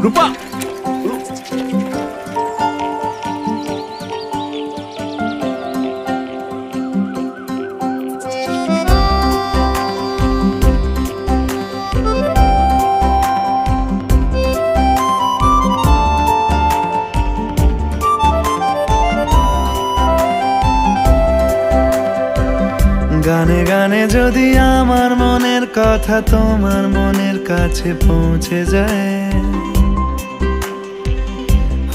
রূপা গানে গানে যদি আমার মনের কথা তোমার মনের কাছে পৌঁছে যায়,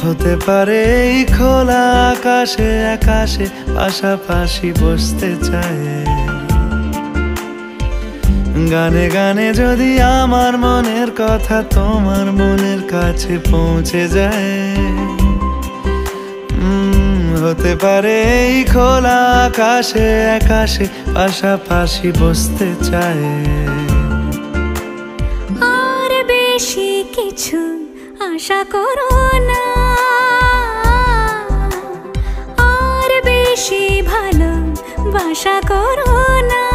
হতে পারে এই খোলা আকাশে আকাশে পাশাপাশি বসতে চায়। গানে গানে যদি আমার মনের কথা তোমার মনের কাছে পৌঁছে যায়, হতে পারে এই খোলা আকাশে আকাশে পাশাপাশি বসতে চায়। আর বেশি কিছু আশা করো না, আর বেশি ভালোবাসা করো না।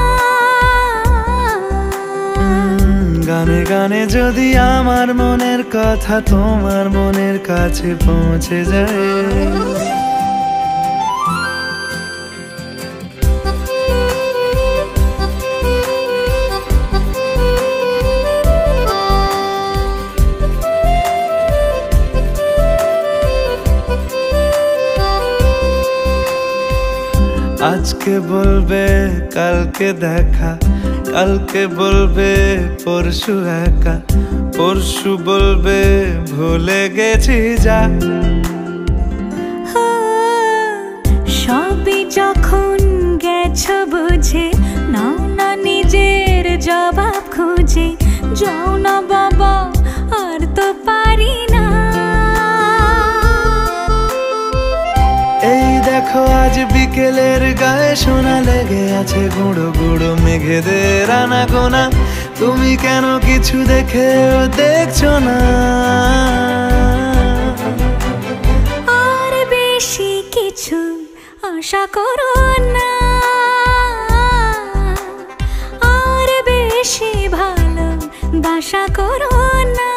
গানে গানে যদি আমার মনের কথা তোমার মনের কাছে পৌঁছে যায়, আজকে বলবে কালকে দেখা, কালকে বলবে পরশু একা, পরশু বলবে ভুলে গেছি যা। সবই যখন গেছো বুঝে, নাও না নিজের জবাব খুঁজে। যাও না বাবা, আর তো পারি না। এই দেখো আজ বিকেলের গায়ে সোনা লেগে আছে গুঁড়ো গুঁড়ো মেঘেদের আনাগোনা। তুমি কেন কিছু দেখেও দেখছো না? আর বেশি কিছু আশা করো না, আর বেশি ভালোবাসা করো না।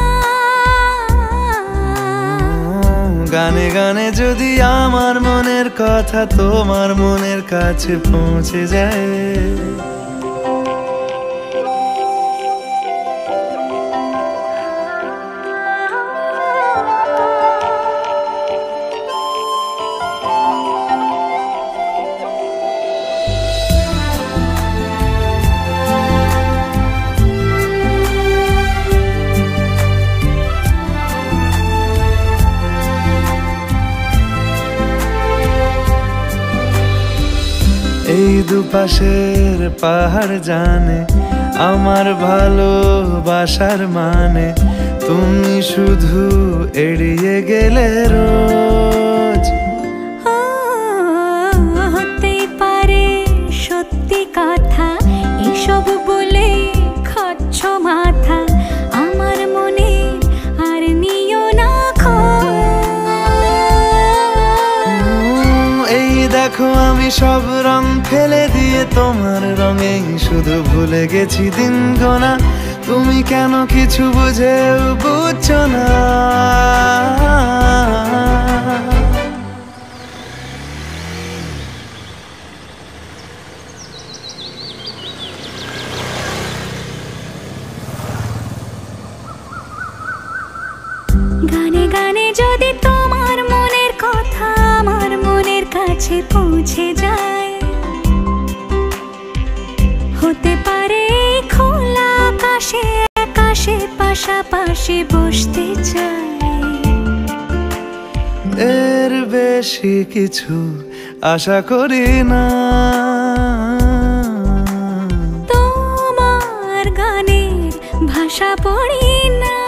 গানে গানে যদি আমার মনের কথা তোমার মনের কাছে পৌঁছে যায়, এই দুপাশের পাহাড় জানে আমার ভালোবাসার মানে। তুমি শুধু এড়িয়ে গেলে রোজ। হতে পারে সত্যি কথা, এসব বলে খাচ্ছ মাথা। আমার মনে আর নিও না এই দেখো আমি সব রং ফেলে দিয়ে তোমার রঙে শুধু ভুলে গেছি দিন গোনা। তুমি কেন কিছু বুঝেও বুঝছো না? গানে গানে যদি তোমার মনের কথা আমার মনের কাছে পৌঁছে যায়, হতে পারে খোলা আকাশে আকাশে পাশাপাশি বসতে চাই। এর বেশি কিছু আশা করি না। তোমার গানের ভাষা পড়ি না।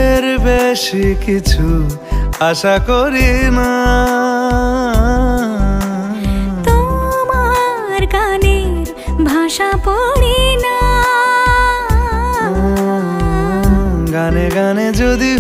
এর বেশি কিছু আশা করি না। তোমার গানের ভাষা পড়ি না। গানে গানে যদি